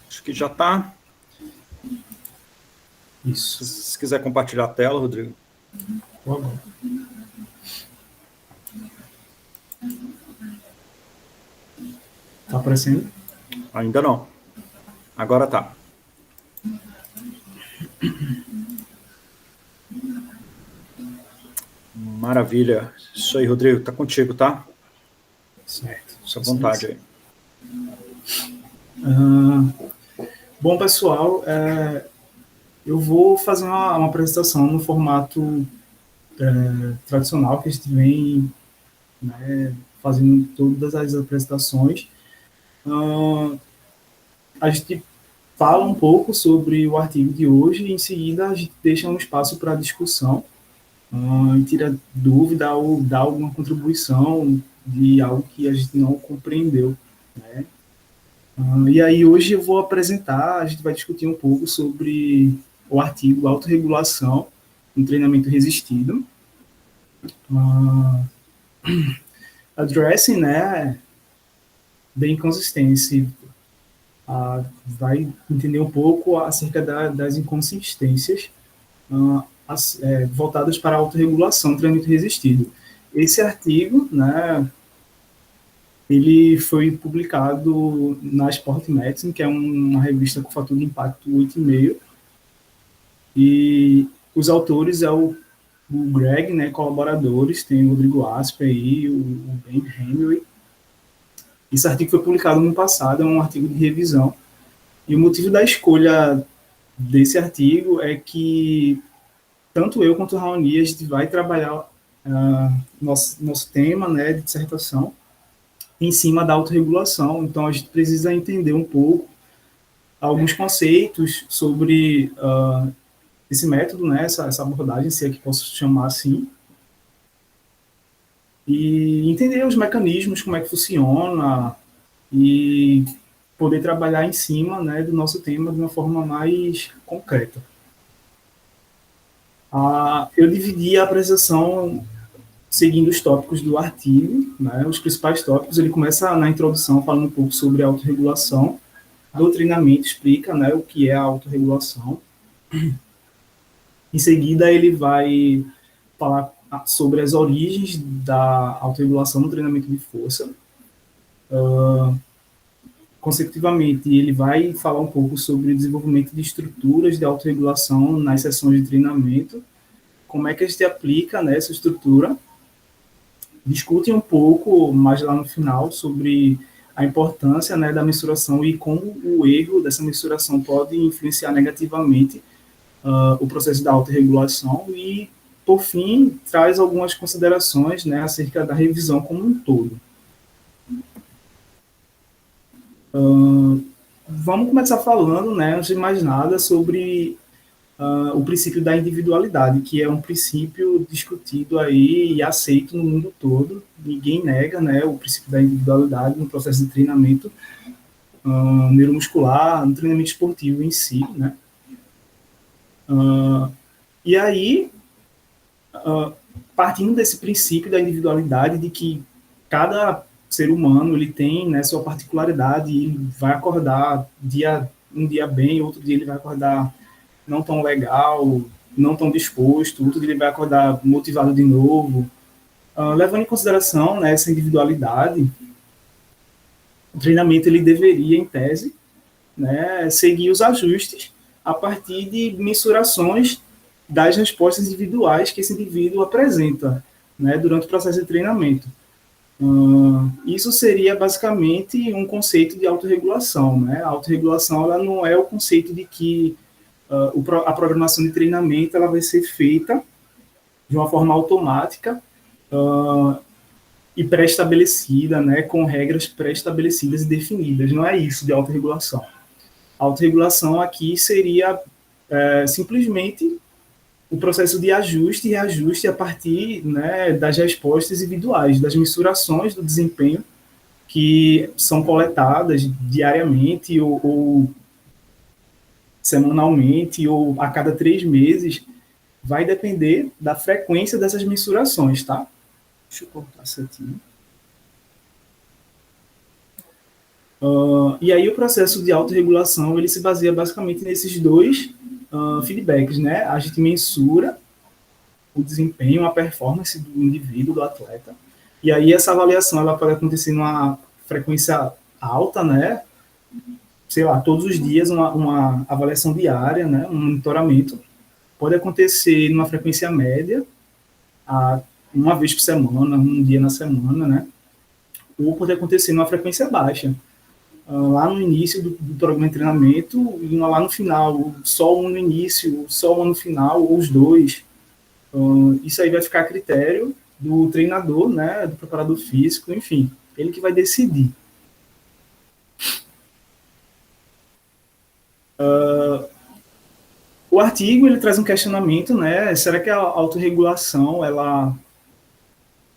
Acho que já está. Isso. Se quiser compartilhar a tela, Rodrigo. Por favor. Está aparecendo? Ainda não. Agora tá. Maravilha. Isso aí, Rodrigo. Tá contigo, tá? Certo. Sua vontade aí. Bom, pessoal, eu vou fazer uma apresentação no formato tradicional que a gente vem, né, fazendo todas as apresentações. A gente fala um pouco sobre o artigo de hoje e em seguida a gente deixa um espaço para discussão e tira dúvida ou dá alguma contribuição de algo que a gente não compreendeu, né? E aí hoje eu vou apresentar, a gente vai discutir um pouco sobre o artigo Autorregulação no Treinamento Resistido. Addressing, né, the inconsistency, vai entender um pouco acerca das inconsistências voltadas para a autorregulação do treinamento resistido. Esse artigo, né, ele foi publicado na Sport Medicine, que é uma revista com fator de impacto 8,5, e os autores é o Greg, né, colaboradores, tem o Rodrigo Asper aí, o Ben Henry. Esse artigo foi publicado no passado, é um artigo de revisão, e o motivo da escolha desse artigo é que tanto eu quanto o Raoni, a gente vai trabalhar nosso tema, né, de dissertação em cima da autorregulação. Então, a gente precisa entender um pouco alguns conceitos sobre esse método, né, essa abordagem, se é que posso chamar assim, e entender os mecanismos, como é que funciona, e poder trabalhar em cima, né, do nosso tema de uma forma mais concreta. Eu dividi a apresentação seguindo os tópicos do artigo, né, os principais tópicos. Ele começa na introdução falando um pouco sobre a autorregulação, do treinamento explica, né, o que é a autorregulação. Em seguida, ele vai falar sobre as origens da autorregulação no treinamento de força. Consecutivamente, ele vai falar um pouco sobre o desenvolvimento de estruturas de autorregulação nas sessões de treinamento, como é que a gente aplica, né, essa estrutura. Discute um pouco mais lá no final sobre a importância, né, da mensuração e como o erro dessa mensuração pode influenciar negativamente o processo da autorregulação, e, por fim, traz algumas considerações, né, acerca da revisão como um todo. Vamos começar falando, né, antes de mais nada, sobre o princípio da individualidade, que é um princípio discutido aí e aceito no mundo todo. Ninguém nega, né, o princípio da individualidade no processo de treinamento neuromuscular, no treinamento esportivo em si, né. E aí, partindo desse princípio da individualidade, de que cada ser humano ele tem, né, sua particularidade, e ele vai acordar um dia bem, outro dia ele vai acordar não tão legal, não tão disposto, outro dia ele vai acordar motivado de novo. Levando em consideração, né, essa individualidade, o treinamento ele deveria, em tese, né, seguir os ajustes a partir de mensurações das respostas individuais que esse indivíduo apresenta, né, durante o processo de treinamento. Isso seria basicamente um conceito de autorregulação, né? A autorregulação ela não é o conceito de que a programação de treinamento ela vai ser feita de uma forma automática e pré-estabelecida, né, com regras pré-estabelecidas e definidas. Não é isso de autorregulação. A autorregulação aqui seria simplesmente o processo de ajuste e reajuste a partir, né, das respostas individuais, das mensurações do desempenho que são coletadas diariamente ou semanalmente ou a cada 3 meses, vai depender da frequência dessas mensurações, tá? Deixa eu cortar isso aqui. E aí o processo de autorregulação, ele se baseia basicamente nesses dois feedbacks, né? A gente mensura o desempenho, a performance do indivíduo, do atleta, e aí essa avaliação ela pode acontecer numa frequência alta, né? Sei lá, todos os dias, uma avaliação diária, né? Um monitoramento. Pode acontecer numa frequência média, uma vez por semana, um dia na semana, né? Ou pode acontecer numa frequência baixa, lá no início do programa de treinamento e lá no final, só um no início, só um no final, ou os dois. Isso aí vai ficar a critério do treinador, né, do preparador físico, enfim, ele que vai decidir. O artigo ele traz um questionamento, né? Será que a autorregulação ela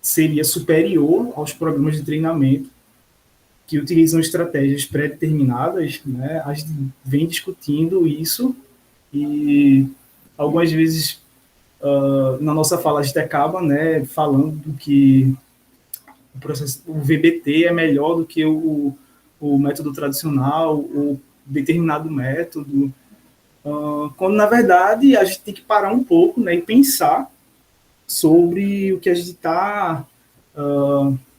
seria superior aos programas de treinamento que utilizam estratégias pré-determinadas, né? A gente vem discutindo isso e algumas vezes na nossa fala a gente acaba, né, falando que o VBT é melhor do que o método tradicional, o determinado método, quando na verdade a gente tem que parar um pouco, né, e pensar sobre o que a gente está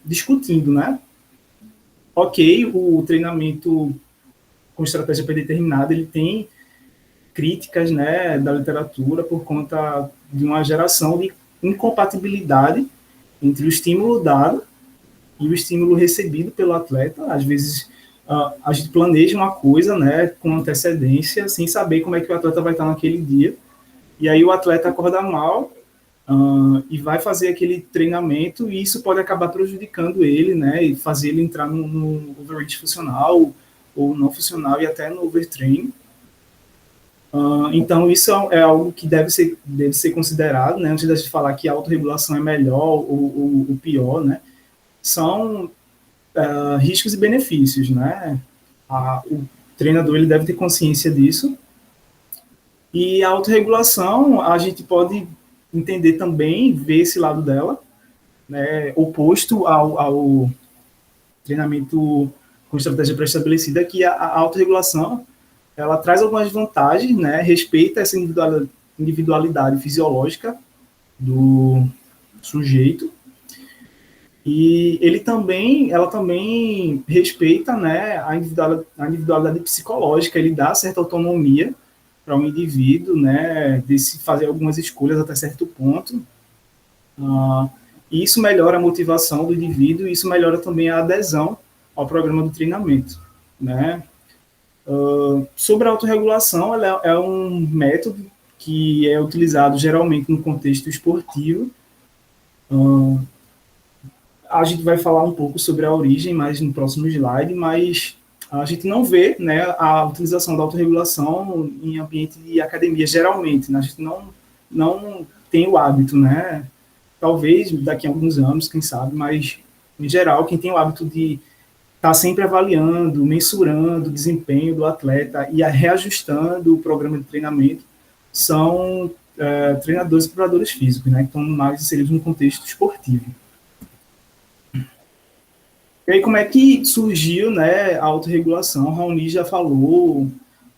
discutindo, né? Ok, o treinamento com estratégia predeterminada, ele tem críticas, né, da literatura por conta de uma geração de incompatibilidade entre o estímulo dado e o estímulo recebido pelo atleta. Às vezes a gente planeja uma coisa, né, com antecedência, sem saber como é que o atleta vai estar naquele dia, e aí o atleta acorda mal e vai fazer aquele treinamento, e isso pode acabar prejudicando ele, né, e fazer ele entrar no overreach funcional, ou não funcional, e até no overtraining. Então, isso é algo que deve ser considerado, né, antes de a gente falar que a autorregulação é melhor ou pior, né, são riscos e benefícios, né, o treinador ele deve ter consciência disso, e a autorregulação, a gente pode entender também, ver esse lado dela, né, oposto ao treinamento com estratégia pré-estabelecida, que a autorregulação, ela traz algumas vantagens, né, respeita essa individualidade fisiológica do sujeito, e ela também respeita, né, a individualidade psicológica, ele dá certa autonomia para um indivíduo, né, de se fazer algumas escolhas até certo ponto. E isso melhora a motivação do indivíduo e isso melhora também a adesão ao programa do treinamento, né? Sobre a autorregulação, ela é um método que é utilizado geralmente no contexto esportivo. A gente vai falar um pouco sobre a origem mais no próximo slide, mas a gente não vê, né, a utilização da autorregulação em ambiente de academia, geralmente, né? A gente não tem o hábito, né? Talvez daqui a alguns anos, quem sabe, mas, em geral, quem tem o hábito de estar sempre avaliando, mensurando o desempenho do atleta e reajustando o programa de treinamento são treinadores e preparadores físicos, né, que estão mais inseridos no contexto esportivo. E aí, como é que surgiu, né, a autorregulação? Raoni já falou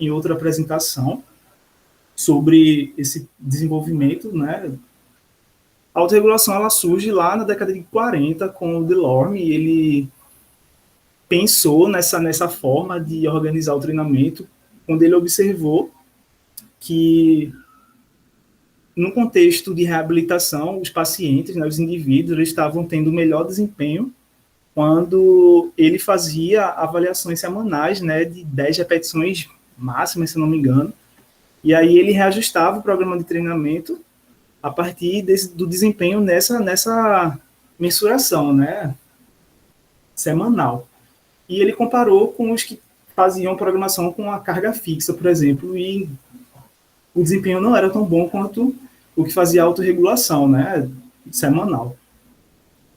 em outra apresentação sobre esse desenvolvimento, né? A autorregulação ela surge lá na década de 40 com o Delorme, e ele pensou nessa forma de organizar o treinamento, quando ele observou que no contexto de reabilitação, os pacientes, né, os indivíduos, eles estavam tendo melhor desempenho quando ele fazia avaliações semanais, né, de 10 repetições máximas, se não me engano, e aí ele reajustava o programa de treinamento a partir do desempenho nessa mensuração, né, semanal. E ele comparou com os que faziam programação com a carga fixa, por exemplo, e o desempenho não era tão bom quanto o que fazia autorregulação, né, semanal.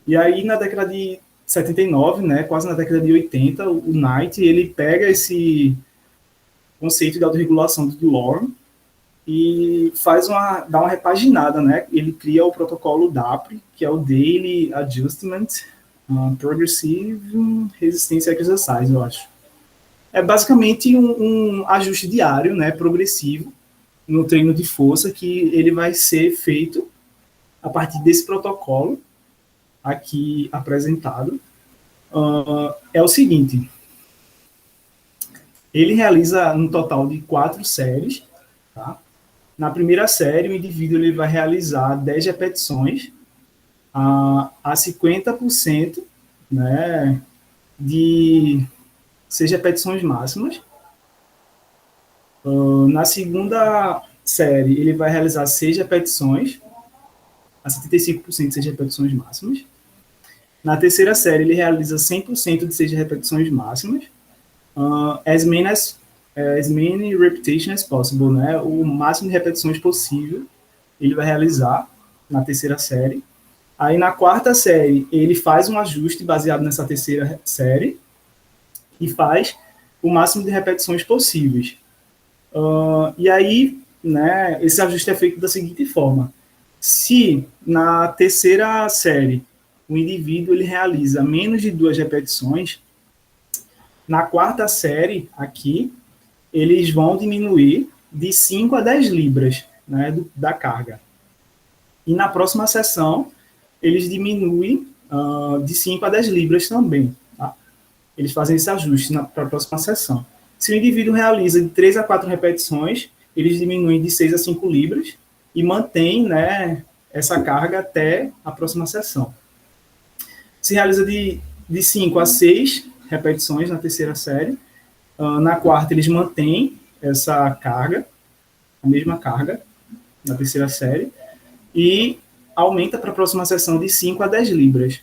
E aí, na década de 79, né, quase na década de 80, o Knight, ele pega esse conceito de autorregulação do Delorme e dá uma repaginada, né? Ele cria o protocolo DAPRE, que é o Daily Adjustment Progressive Resistance Exercise, eu acho. É basicamente um ajuste diário, né, progressivo, no treino de força, que ele vai ser feito a partir desse protocolo aqui apresentado. É o seguinte, ele realiza um total de 4 séries, tá? Na primeira série, o indivíduo ele vai realizar 10 repetições a 50%, né, de 6 repetições máximas. Na segunda série, ele vai realizar 6 repetições a 75% de 6 repetições máximas. Na terceira série, ele realiza 100% de 6 repetições máximas. As many repetitions as possible, né? O máximo de repetições possível ele vai realizar na terceira série. Aí na quarta série ele faz um ajuste baseado nessa terceira série e faz o máximo de repetições possíveis. E aí, né, esse ajuste é feito da seguinte forma: se na terceira série o indivíduo ele realiza menos de 2 repetições, na quarta série aqui eles vão diminuir de 5 a 10 libras, né, da carga. E na próxima sessão, eles diminuem de 5 a 10 libras também. Tá? Eles fazem esse ajuste para a próxima sessão. Se o indivíduo realiza de 3 a 4 repetições, eles diminuem de 6 a 5 libras e mantêm, né, essa carga até a próxima sessão. Se realiza de 5 a 6 repetições na terceira série, na quarta, eles mantêm essa carga, a mesma carga, na terceira série, e aumenta para a próxima sessão de 5 a 10 libras.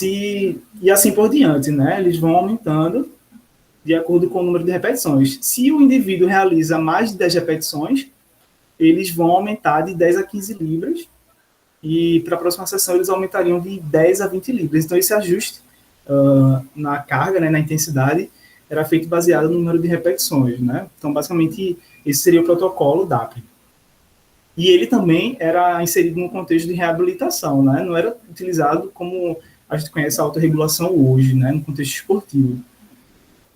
E assim por diante, né? Eles vão aumentando de acordo com o número de repetições. Se o indivíduo realiza mais de 10 repetições, eles vão aumentar de 10 a 15 libras, e para a próxima sessão eles aumentariam de 10 a 20 libras. Então, esse ajuste na carga, né, na intensidade, era feito baseado no número de repetições, né? Então, basicamente, esse seria o protocolo DAPRE. E ele também era inserido no contexto de reabilitação, né? Não era utilizado como a gente conhece a autorregulação hoje, né, no contexto esportivo.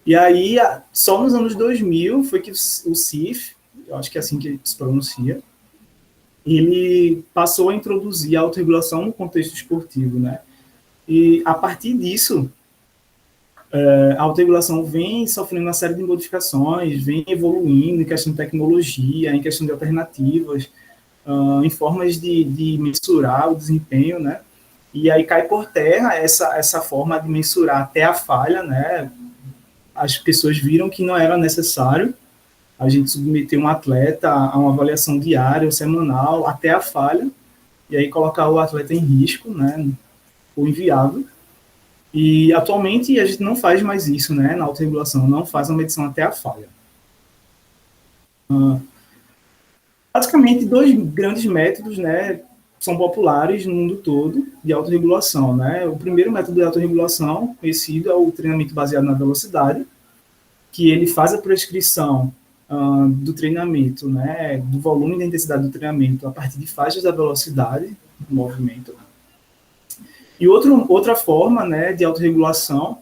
E aí, só nos anos 2000 foi que o CIF, eu acho que é assim que se pronuncia, ele passou a introduzir a autorregulação no contexto esportivo, né? E, a partir disso, a autorregulação vem sofrendo uma série de modificações, vem evoluindo em questão de tecnologia, em questão de alternativas, em formas de mensurar o desempenho, né? E aí cai por terra essa forma de mensurar até a falha, né? As pessoas viram que não era necessário a gente submeter um atleta a uma avaliação diária ou semanal até a falha, e aí colocar o atleta em risco, né? Ou inviável. E atualmente a gente não faz mais isso, né, na autorregulação, não faz a medição até a falha. Basicamente, 2 grandes métodos, né, são populares no mundo todo de autorregulação, né? O primeiro método de autorregulação conhecido é o treinamento baseado na velocidade, que ele faz a prescrição do treinamento, né, do volume e da intensidade do treinamento a partir de faixas da velocidade do movimento. E outra forma, né, de autorregulação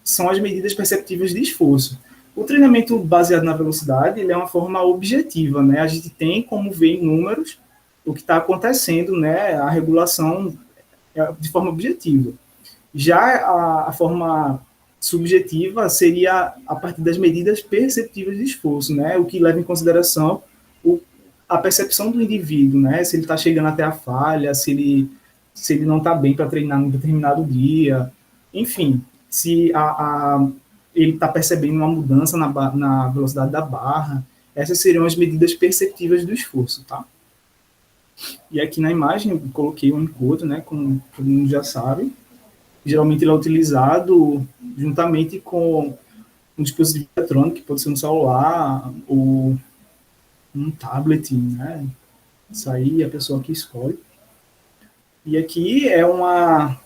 são as medidas perceptivas de esforço. O treinamento baseado na velocidade ele é uma forma objetiva, né? A gente tem como ver em números o que está acontecendo, né? A regulação de forma objetiva. Já a forma subjetiva seria a partir das medidas perceptivas de esforço, né? O que leva em consideração a percepção do indivíduo, né? Se ele está chegando até a falha, se ele não está bem para treinar num determinado dia, enfim, se ele está percebendo uma mudança na velocidade da barra. Essas seriam as medidas perceptivas do esforço, tá? E aqui na imagem eu coloquei um encontro, né, como todo mundo já sabe. Geralmente ele é utilizado juntamente com um dispositivo eletrônico, que pode ser um celular ou um tablet, né? Isso aí a pessoa que escolhe. E aqui é uma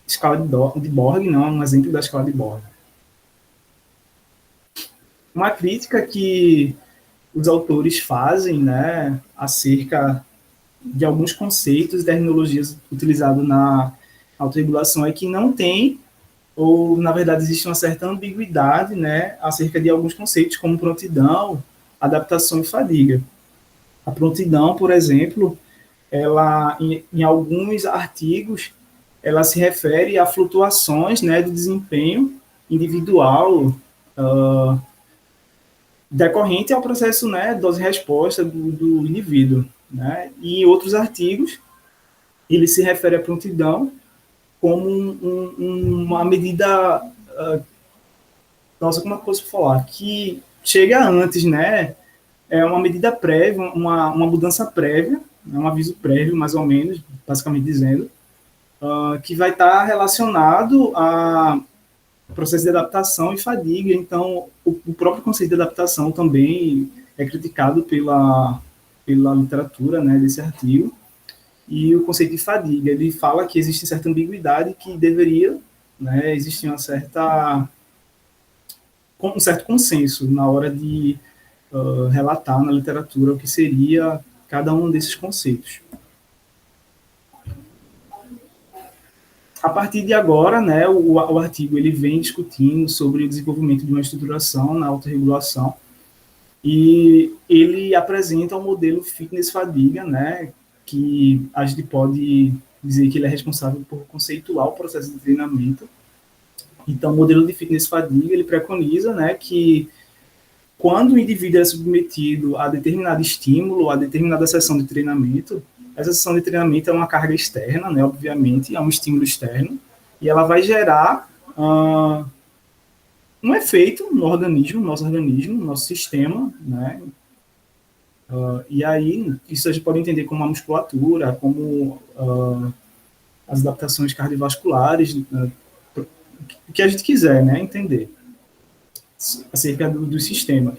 escala de Borg, não, um exemplo da escala de Borg. Uma crítica que os autores fazem, né, acerca de alguns conceitos e terminologias utilizados na autorregulação é que não tem ou, na verdade, existe uma certa ambiguidade, né, acerca de alguns conceitos, como prontidão, adaptação e fadiga. A prontidão, por exemplo, ela, em alguns artigos, ela se refere a flutuações, né, do desempenho individual, decorrente ao processo, né, dose-resposta do indivíduo, né? E em outros artigos, ele se refere à prontidão como uma medida, nossa, como é que eu posso falar? Que chega antes, né? É uma medida prévia, uma mudança prévia, um aviso prévio, mais ou menos, basicamente dizendo, que vai estar relacionado a processo de adaptação e fadiga. Então, o próprio conceito de adaptação também é criticado pela literatura, né, desse artigo. E o conceito de fadiga, ele fala que existe certa ambiguidade, que deveria, né, existir um certo consenso na hora de relatar na literatura o que seria cada um desses conceitos. A partir de agora, né, o artigo ele vem discutindo sobre o desenvolvimento de uma estruturação na autorregulação e ele apresenta o modelo fitness-fadiga, né, que a gente pode dizer que ele é responsável por conceituar o processo de treinamento. Então, o modelo de fitness-fadiga, ele preconiza, né, que quando o indivíduo é submetido a determinado estímulo, a determinada sessão de treinamento, essa sessão de treinamento é uma carga externa, né, obviamente, é um estímulo externo, e ela vai gerar um efeito no organismo, no nosso sistema, né? E aí, isso a gente pode entender como a musculatura, como as adaptações cardiovasculares, o que a gente quiser, né, entender acerca dos sistemas.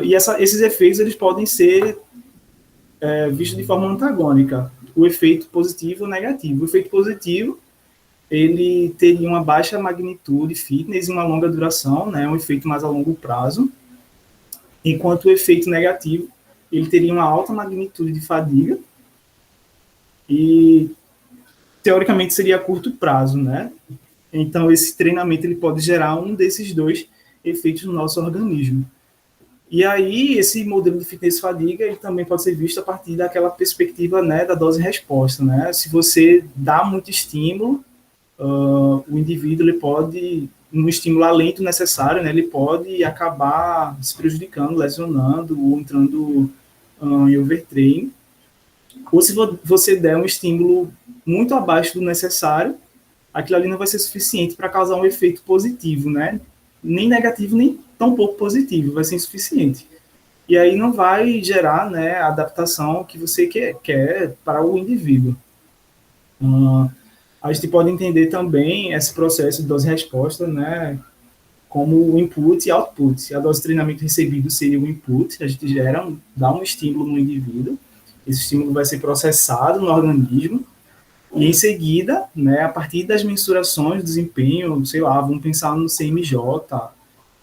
E esses efeitos eles podem ser vistos de forma antagônica, o efeito positivo ou negativo. O efeito positivo ele teria uma baixa magnitude fitness e uma longa duração, né, um efeito mais a longo prazo, enquanto o efeito negativo ele teria uma alta magnitude de fadiga e teoricamente seria a curto prazo, né? Então esse treinamento ele pode gerar um desses dois efeitos no nosso organismo. E aí esse modelo de fitness fadiga ele também pode ser visto a partir daquela perspectiva, né, da dose-resposta, né? Se você dá muito estímulo, o indivíduo ele pode, um estímulo além do necessário, né, ele pode acabar se prejudicando, lesionando ou entrando em overtraining. Ou se você der um estímulo muito abaixo do necessário, aquilo ali não vai ser suficiente para causar um efeito positivo, né? Nem negativo, nem tão pouco positivo, vai ser insuficiente. E aí não vai gerar, né, a adaptação que você quer para o indivíduo. A gente pode entender também esse processo de dose-resposta, né, como input e output. A dose de treinamento recebido seria o input, a gente dá um estímulo no indivíduo, esse estímulo vai ser processado no organismo, e em seguida, né, a partir das mensurações do desempenho, sei lá, vamos pensar no CMJ,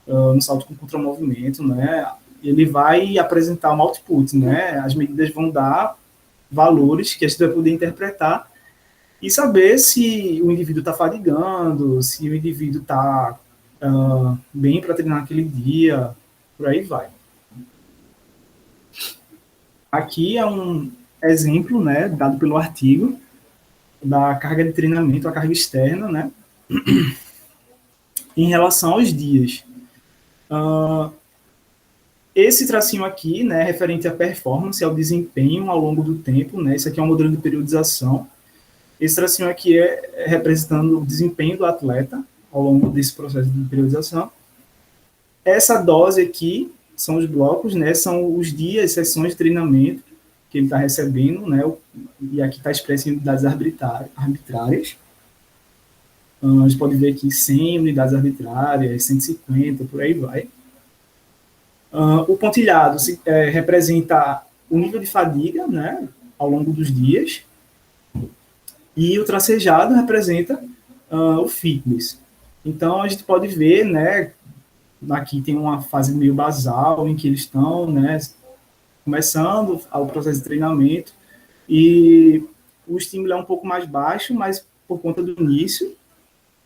no salto com contramovimento, né, ele vai apresentar um output, né, as medidas vão dar valores que a gente vai poder interpretar e saber se o indivíduo está fadigando, se o indivíduo está bem para treinar aquele dia, por aí vai. Aqui é um exemplo, né, dado pelo artigo, da carga de treinamento, a carga externa, né, em relação aos dias. Esse tracinho aqui, né, referente à performance, ao desempenho ao longo do tempo, né, isso aqui é um modelo de periodização. Esse tracinho aqui é representando o desempenho do atleta ao longo desse processo de periodização. Essa dose aqui são os blocos, né, são os dias, sessões de treinamento que ele está recebendo, né, e aqui está expresso em unidades arbitrárias. A gente pode ver aqui 100 unidades arbitrárias, 150, por aí vai. O pontilhado representa o nível de fadiga, né, ao longo dos dias, e o tracejado representa o fitness. Então, a gente pode ver, né, aqui tem uma fase meio basal, em que eles estão, né, começando o processo de treinamento, e o estímulo é um pouco mais baixo, mas por conta do início,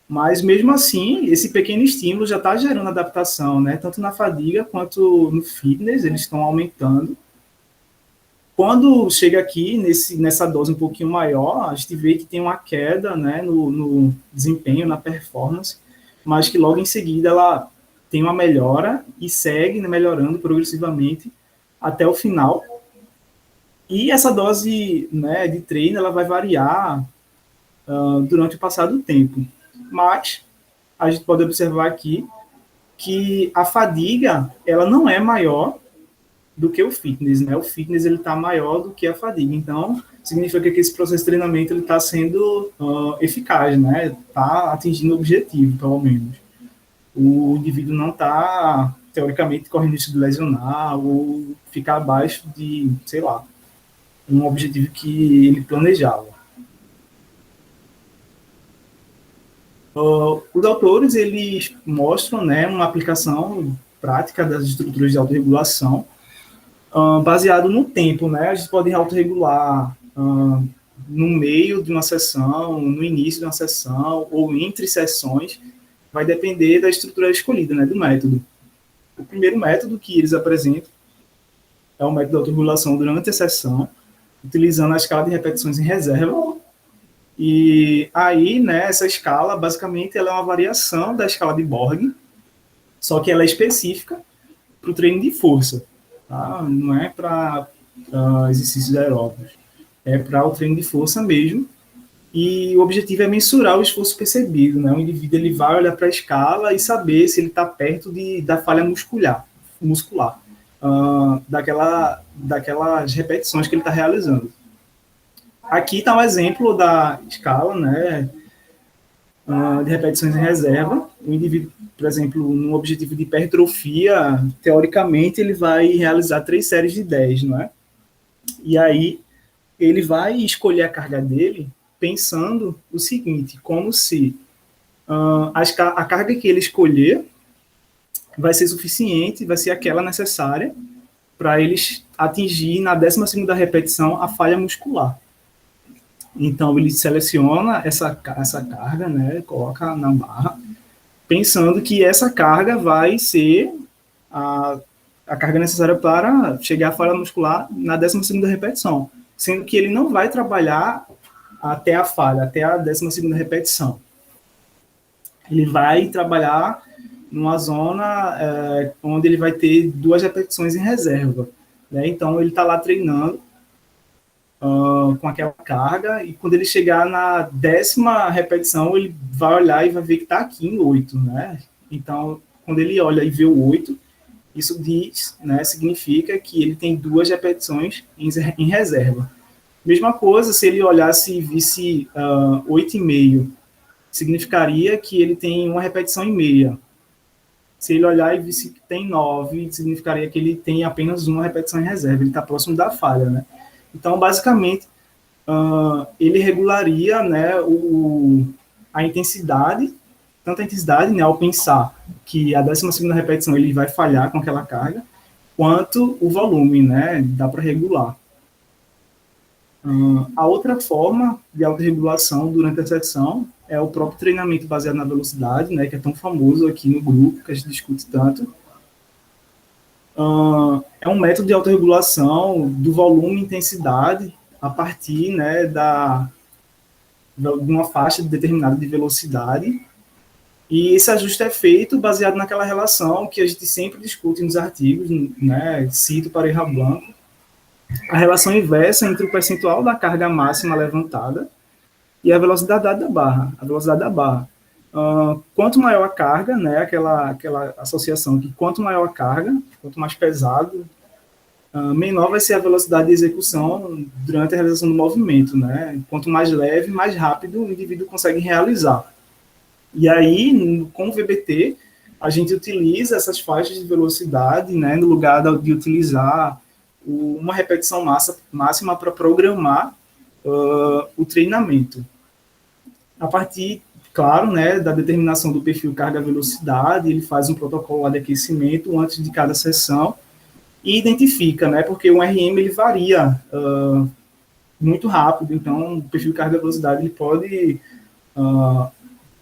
Mas, mesmo assim, esse pequeno estímulo já está gerando adaptação, né? Tanto na fadiga quanto no fitness, eles estão aumentando. Quando chega aqui, nessa dose um pouquinho maior, a gente vê que tem uma queda, né, no desempenho, na performance, mas que logo em seguida ela tem uma melhora e segue, né, melhorando progressivamente até o final. E essa dose, né, de treino ela vai variar durante o passar do tempo. Mas a gente pode observar aqui que a fadiga ela não é maior do que o fitness, né? O fitness ele está maior do que a fadiga, então significa que esse processo de treinamento ele está sendo eficaz, né? Está atingindo o objetivo, pelo menos. O indivíduo não está teoricamente correndo risco de lesionar ou ficar abaixo de, sei lá, um objetivo que ele planejava. Os autores eles mostram, né, uma aplicação prática das estruturas de autorregulação baseado no tempo, né? A gente pode autorregular no meio de uma sessão, no início de uma sessão ou entre sessões, vai depender da estrutura escolhida, né, do método. O primeiro método que eles apresentam é o método de autorregulação durante a sessão, utilizando a escala de repetições em reserva. E aí, né, essa escala, basicamente, ela é uma variação da escala de Borg, só que ela é específica para o treino de força. Tá? Não é para exercícios aeróbicos, é para o treino de força mesmo, e o objetivo é mensurar o esforço percebido, né? O indivíduo ele vai olhar para a escala e saber se ele está perto da falha muscular daquelas repetições que ele está realizando. Aqui está um exemplo da escala, né, de repetições em reserva. O indivíduo, por exemplo, no objetivo de hipertrofia, teoricamente, ele vai realizar 3 séries de 10, não é? E aí, ele vai escolher a carga dele pensando o seguinte, como se a carga que ele escolher vai ser suficiente, vai ser aquela necessária para eles atingir na 12ª repetição a falha muscular. Então, ele seleciona essa carga, né, coloca na barra, pensando que essa carga vai ser a carga necessária para chegar à falha muscular na 12ª repetição, sendo que ele não vai trabalhar até a falha, até a 12ª repetição. Ele vai trabalhar numa zona onde ele vai ter 2 repetições em reserva, né? Então, ele está lá treinando com aquela carga, e quando ele chegar na 10ª repetição, ele vai olhar e vai ver que está aqui em 8, né? Então, quando ele olha e vê o 8, isso diz, né, significa que ele tem 2 repetições em reserva. Mesma coisa, se ele olhasse e visse 8,5, significaria que ele tem 1 repetição e meia. Se ele olhar e visse que tem 9, significaria que ele tem apenas 1 repetição em reserva, ele está próximo da falha, né? Então, basicamente, ele regularia, né, a intensidade, tanto a intensidade, né, ao pensar que a 12ª repetição ele vai falhar com aquela carga, quanto o volume, né, dá para regular. A outra forma de autorregulação durante a sessão é o próprio treinamento baseado na velocidade, né, que é tão famoso aqui no grupo, que a gente discute tanto. É um método de autorregulação do volume e intensidade a partir, né, de uma faixa determinada de velocidade. E esse ajuste é feito baseado naquela relação que a gente sempre discute nos artigos, né, cito para Pareja Blanco, a relação inversa entre o percentual da carga máxima levantada e a velocidade da barra. A velocidade da barra. Quanto maior a carga, né, aquela associação que quanto maior a carga, quanto mais pesado, menor vai ser a velocidade de execução durante a realização do movimento, né? Quanto mais leve, mais rápido o indivíduo consegue realizar. E aí, com o VBT, a gente utiliza essas faixas de velocidade, né, no lugar de utilizar uma repetição máxima para programar o treinamento. A partir, claro, né, da determinação do perfil carga-velocidade, ele faz um protocolo de aquecimento antes de cada sessão e identifica, né, porque o RM ele varia muito rápido, então o perfil carga-velocidade ele pode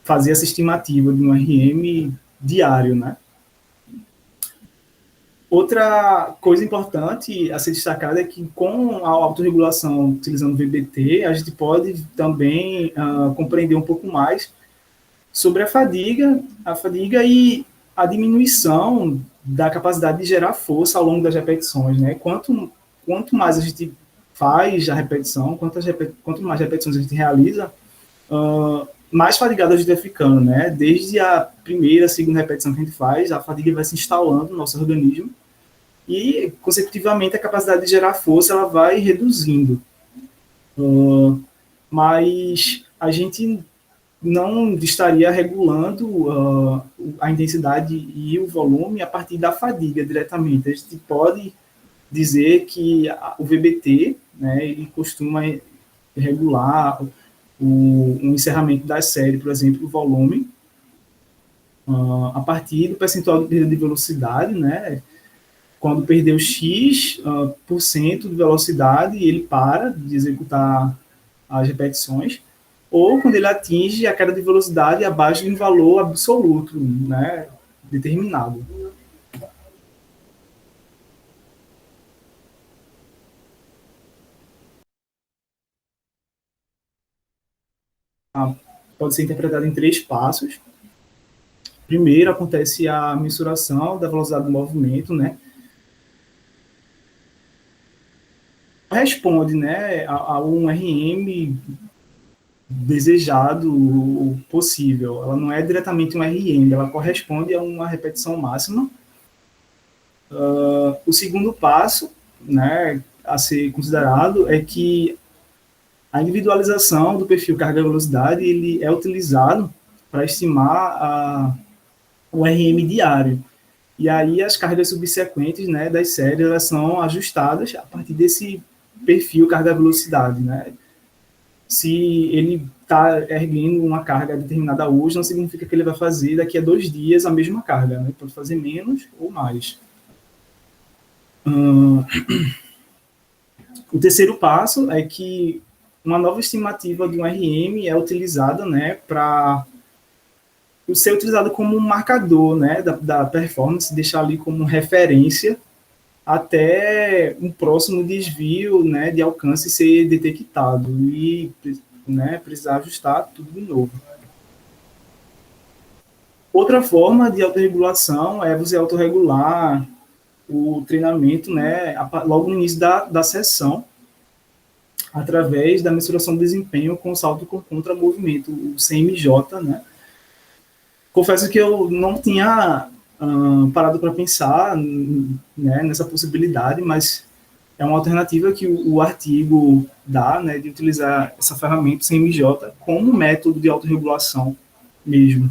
fazer essa estimativa de um RM diário, né? Outra coisa importante a ser destacada é que, com a autorregulação utilizando o VBT, a gente pode também compreender um pouco mais sobre a fadiga e a diminuição da capacidade de gerar força ao longo das repetições, né? Quanto mais a gente faz a repetição, quanto mais repetições a gente realiza, mais fadigado a gente vai ficando, né? Desde a primeira, segunda repetição que a gente faz, a fadiga vai se instalando no nosso organismo e, consecutivamente, a capacidade de gerar força ela vai reduzindo. Mas a gente não estaria regulando a intensidade e o volume a partir da fadiga diretamente. A gente pode dizer que o VBT, né, ele costuma regular o encerramento da série, por exemplo, o volume, a partir do percentual de perda de velocidade, né? Quando perdeu X por cento de velocidade, ele para de executar as repetições, ou quando ele atinge a queda de velocidade abaixo de um valor absoluto, né, determinado. Pode ser interpretado em 3 passos. Primeiro, acontece a mensuração da velocidade do movimento, né? Responde, né, a um RM desejado, possível. Ela não é diretamente um RM, ela corresponde a uma repetição máxima. O segundo passo, né, a ser considerado é que a individualização do perfil carga-velocidade ele é utilizado para estimar o RM diário. E aí as cargas subsequentes, né, das séries elas são ajustadas a partir desse perfil carga-velocidade, né? Se ele está erguendo uma carga determinada hoje, não significa que ele vai fazer daqui a 2 dias a mesma carga, né? Pode fazer menos ou mais. O terceiro passo é que uma nova estimativa de um RM é utilizada, né, para ser utilizado como um marcador, né, da performance, deixar ali como referência até um próximo desvio, né, de alcance ser detectado e, né, precisar ajustar tudo de novo. Outra forma de autorregulação é você autorregular o treinamento, né, logo no início da sessão, através da mensuração do desempenho com salto contra movimento, o CMJ, né. Confesso que eu não tinha parado para pensar, né, nessa possibilidade, mas é uma alternativa que o artigo dá, né, de utilizar essa ferramenta CMJ como método de autorregulação mesmo.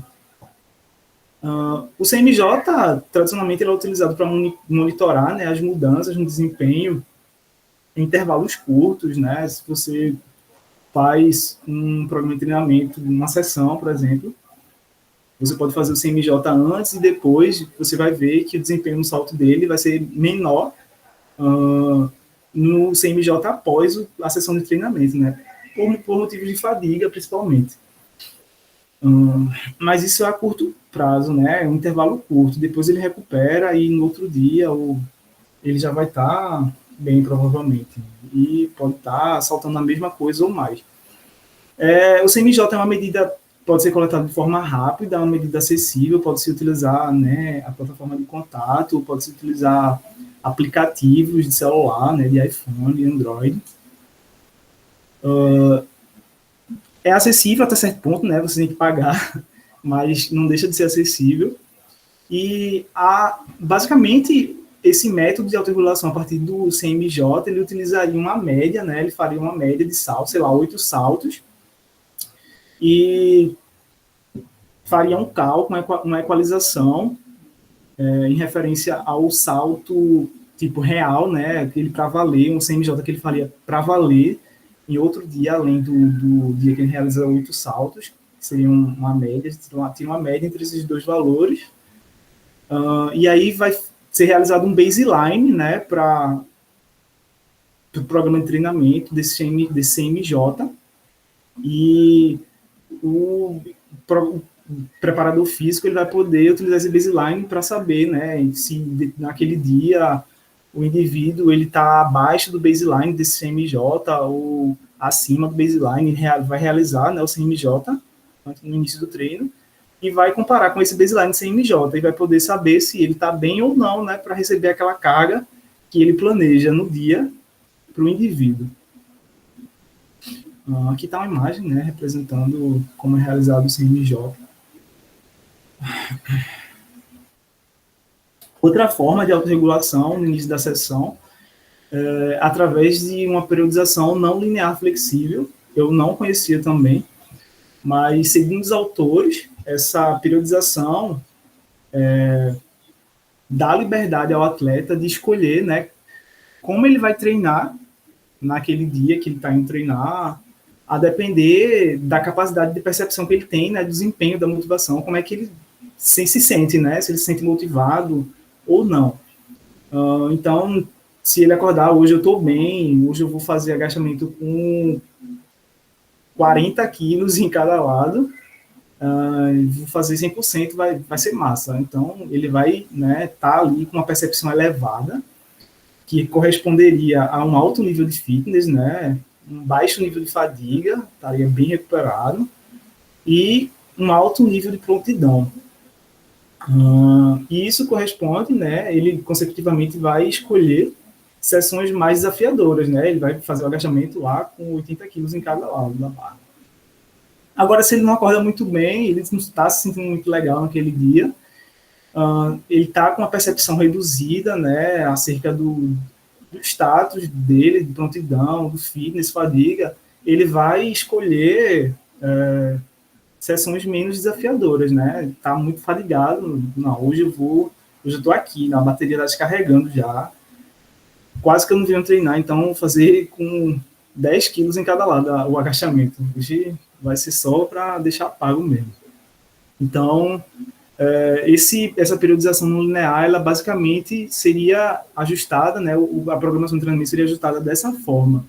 O CMJ, tradicionalmente, ele é utilizado para monitorar, né, as mudanças no desempenho em intervalos curtos, né? Se você faz um programa de treinamento, uma sessão, por exemplo, você pode fazer o CMJ antes e depois você vai ver que o desempenho no salto dele vai ser menor no CMJ após a sessão de treinamento, né? Por motivos de fadiga, principalmente. Mas isso é a curto prazo, né? É um intervalo curto. Depois ele recupera e no outro dia ele já vai estar bem, provavelmente. E pode estar saltando a mesma coisa ou mais. O CMJ é uma medida, pode ser coletada de forma rápida, é uma medida acessível, pode-se utilizar, né, a plataforma de contato, pode-se utilizar aplicativos de celular, né, de iPhone, de Android. É acessível até certo ponto, né, você tem que pagar, mas não deixa de ser acessível. E, basicamente, esse método de autorregulação a partir do CMJ, ele utilizaria uma média, né, ele faria uma média de saltos, sei lá, 8 saltos, e faria um cálculo, uma equalização em referência ao salto tipo real, né, aquele para valer, um CMJ que ele faria para valer em outro dia, além do dia que ele realiza 8 saltos, que seria uma média, tinha uma média entre esses dois valores, e aí vai ser realizado um baseline, né, para o programa de treinamento desse CMJ, e o preparador físico ele vai poder utilizar esse baseline para saber, né, se naquele dia o indivíduo ele está abaixo do baseline desse CMJ ou acima do baseline, vai realizar, né, o CMJ no início do treino e vai comparar com esse baseline CMJ e vai poder saber se ele está bem ou não, né, para receber aquela carga que ele planeja no dia para o indivíduo. Aqui está uma imagem, né, representando como é realizado o CMJ. Outra forma de autorregulação no início da sessão é através de uma periodização não linear flexível. Eu não conhecia também, mas segundo os autores, essa periodização dá liberdade ao atleta de escolher, né, como ele vai treinar naquele dia que ele está indo treinar, a depender da capacidade de percepção que ele tem, né, do desempenho, da motivação, como é que ele se sente, né, se ele se sente motivado ou não. Então, se ele acordar, hoje eu estou bem, hoje eu vou fazer agachamento com 40 quilos em cada lado, vou fazer 100%, vai ser massa. Então, ele vai, né, tá ali com uma percepção elevada, que corresponderia a um alto nível de fitness, né, um baixo nível de fadiga, estaria bem recuperado, e um alto nível de prontidão. E isso corresponde, né, ele consecutivamente vai escolher sessões mais desafiadoras, né, ele vai fazer o agachamento lá com 80 quilos em cada lado da barra. Agora, se ele não acorda muito bem, ele não está se sentindo muito legal naquele dia, ele está com uma percepção reduzida, né, acerca do status dele, de prontidão, do fitness, fadiga, ele vai escolher sessões menos desafiadoras, né? Tá muito fadigado, não, hoje eu estou aqui, a bateria está descarregando já, quase que eu não venho treinar, então vou fazer com 10 quilos em cada lado o agachamento, hoje vai ser só para deixar pago mesmo. Então, essa periodização não linear, ela basicamente seria ajustada, né, a programação de treinamento seria ajustada dessa forma.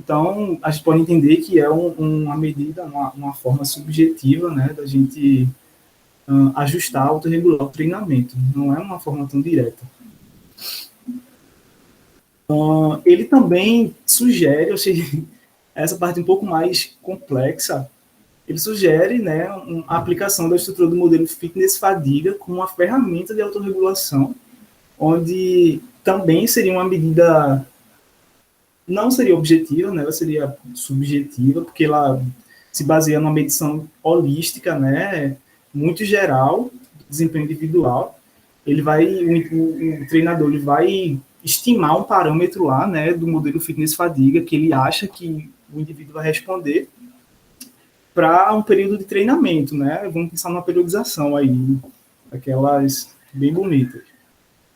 Então, a gente pode entender que é uma medida, uma forma subjetiva, né, da gente ajustar, autorregular o treinamento. Não é uma forma tão direta. Ele também sugere, ou seja, essa parte um pouco mais complexa, ele sugere, né, a aplicação da estrutura do modelo fitness fadiga como uma ferramenta de autorregulação, onde também seria uma medida, não seria objetiva, né, ela seria subjetiva, porque ela se baseia numa medição holística, né, muito geral, desempenho individual. Ele vai, o treinador ele vai estimar um parâmetro lá, né, do modelo fitness fadiga que ele acha que o indivíduo vai responder para um período de treinamento, né? Vamos pensar numa periodização aí, aquelas bem bonitas.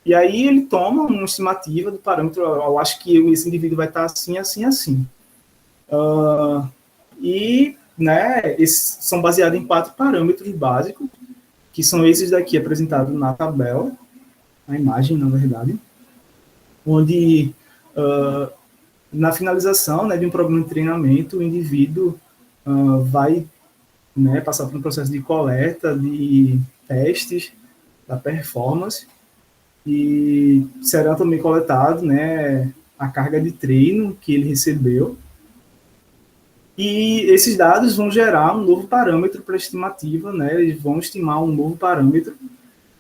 E aí ele toma uma estimativa do parâmetro, eu acho que esse indivíduo vai estar assim, assim, assim. E, né, esses são baseados em 4 parâmetros básicos, que são esses daqui apresentados na tabela, na imagem, na verdade, onde na finalização, né, de um programa de treinamento, o indivíduo vai, né, passar por um processo de coleta, de testes da performance, e será também coletado, né, a carga de treino que ele recebeu, e esses dados vão gerar um novo parâmetro para a estimativa, né, eles vão estimar um novo parâmetro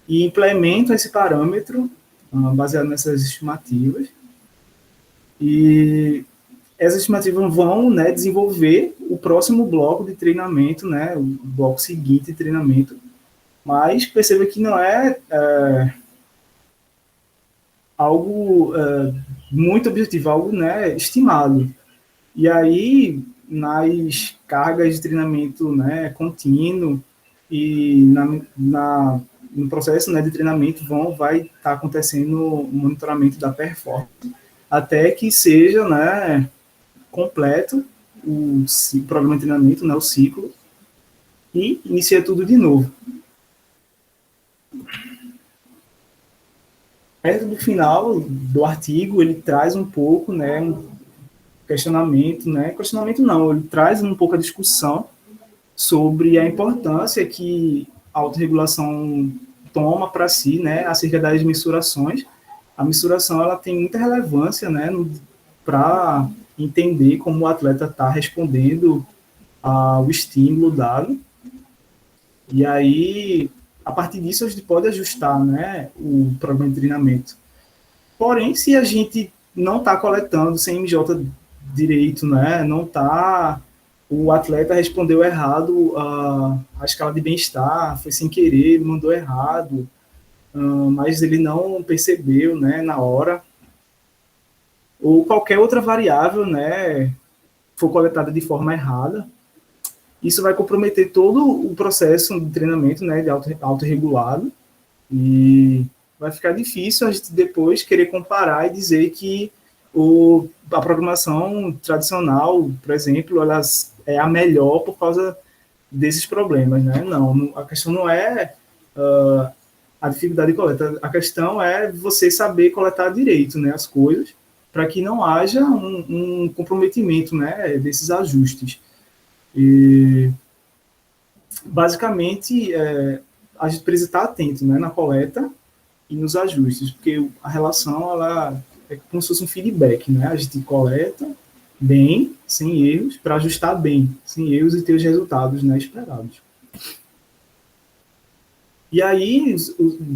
e implementam esse parâmetro baseado nessas estimativas, e essas estimativas vão, né, desenvolver o próximo bloco de treinamento, né, o bloco seguinte de treinamento, mas perceba que não é algo muito objetivo, algo, né, estimado. E aí, nas cargas de treinamento, né, contínuo e no processo, né, de treinamento vai estar acontecendo o monitoramento da performance, até que seja, né, completo o programa de treinamento, né, o ciclo, e inicia tudo de novo. Perto do final do artigo, ele traz um pouco, né, questionamento não, ele traz um pouco a discussão sobre a importância que a autorregulação toma para si, né, acerca das mensurações. A mensuração ela tem muita relevância, né, para entender como o atleta está respondendo ao estímulo dado. E aí, a partir disso, a gente pode ajustar, né, o programa de treinamento. Porém, se a gente não está coletando sem MJ direito, né, não está, o atleta respondeu errado a escala de bem-estar, foi sem querer, mandou errado, mas ele não percebeu, né, na hora, ou qualquer outra variável, né, for coletada de forma errada, isso vai comprometer todo o processo de treinamento, né, de autorregulado, e vai ficar difícil a gente depois querer comparar e dizer que a programação tradicional, por exemplo, ela é a melhor por causa desses problemas, né? Não, a questão não é a dificuldade de coleta, a questão é você saber coletar direito, né, as coisas, para que não haja um comprometimento, né, desses ajustes. E, basicamente, a gente precisa estar atento, né, na coleta e nos ajustes, porque a relação ela é como se fosse um feedback, né? A gente coleta bem, sem erros, para ajustar bem, sem erros e ter os resultados, né, esperados. E aí,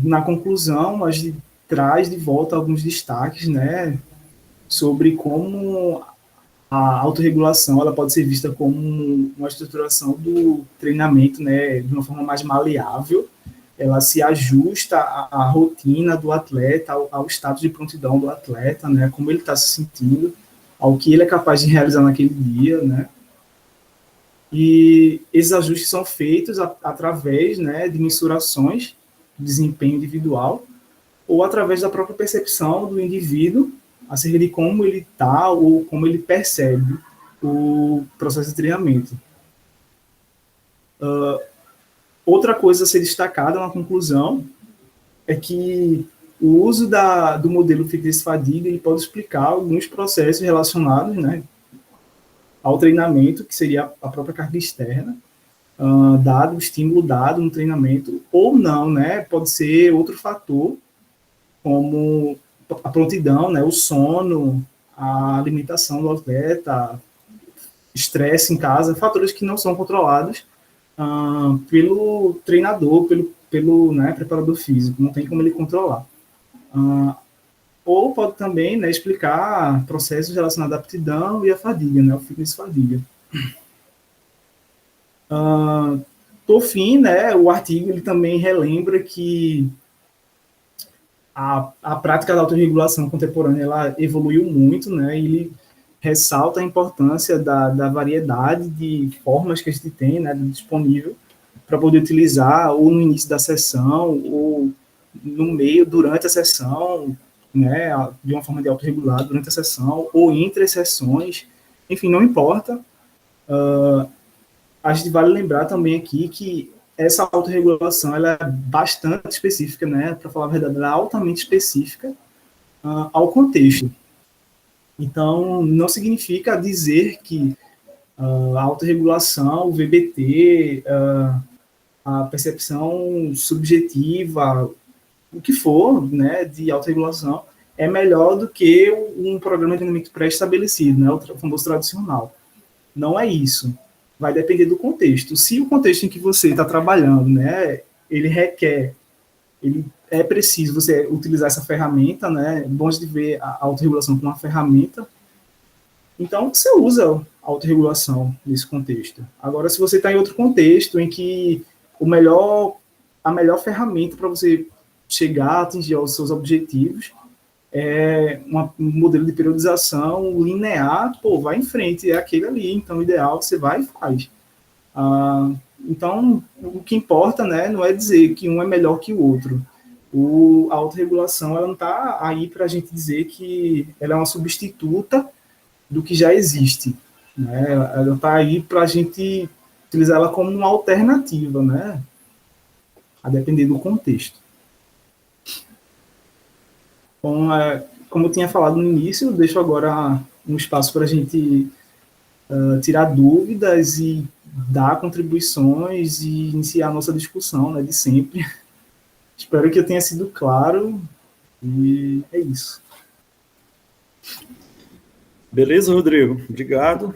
na conclusão, a gente traz de volta alguns destaques, né, sobre como a autorregulação ela pode ser vista como uma estruturação do treinamento, né, de uma forma mais maleável. Ela se ajusta à rotina do atleta, ao status de prontidão do atleta, né, como ele está se sentindo, ao que ele é capaz de realizar naquele dia, né. E esses ajustes são feitos através, né, de mensurações de desempenho individual ou através da própria percepção do indivíduo acerca de como ele está ou como ele percebe o processo de treinamento. Outra coisa a ser destacada na conclusão é que o uso do modelo fitness-fadiga ele pode explicar alguns processos relacionados, né, ao treinamento, que seria a própria carga externa, dado o estímulo dado no treinamento, ou não, né, pode ser outro fator, como a prontidão, né, o sono, a alimentação do atleta, estresse em casa, fatores que não são controlados pelo treinador, pelo né, preparador físico, não tem como ele controlar. Ou pode também, né, explicar processos relacionados à aptidão e à fadiga, né, o fitness fadiga. Por fim, né, o artigo ele também relembra que a prática da autorregulação contemporânea ela evoluiu muito, né, e ele ressalta a importância da variedade de formas que a gente tem, né, disponível para poder utilizar ou no início da sessão ou no meio, durante a sessão, né, de uma forma de autorregular durante a sessão ou entre as sessões, enfim, não importa. A gente vale lembrar também aqui que essa autorregulação ela é bastante específica, né, para falar a verdade, ela é altamente específica ao contexto. Então, não significa dizer que a autorregulação, o VBT, a percepção subjetiva, o que for, né, de autorregulação, é melhor do que um programa de treinamento pré-estabelecido, né, o famoso tradicional. Não é isso. Vai depender do contexto. Se o contexto em que você está trabalhando, né, ele é preciso você utilizar essa ferramenta, né, é bom de ver a autorregulação como uma ferramenta, então você usa a autorregulação nesse contexto. Agora, se você está em outro contexto em que a melhor ferramenta para você chegar a atingir os seus objetivos é um modelo de periodização linear, vai em frente, é aquele ali, então o ideal você vai e faz. Então, o que importa, né, não é dizer que um é melhor que o outro. A autorregulação ela não está aí para a gente dizer que ela é uma substituta do que já existe. Né? Ela está aí para a gente utilizar ela como uma alternativa, né, a depender do contexto. Então, como eu tinha falado no início, eu deixo agora um espaço para a gente tirar dúvidas e dar contribuições e iniciar a nossa discussão, né, de sempre. Espero que eu tenha sido claro e é isso. Beleza, Rodrigo? Obrigado.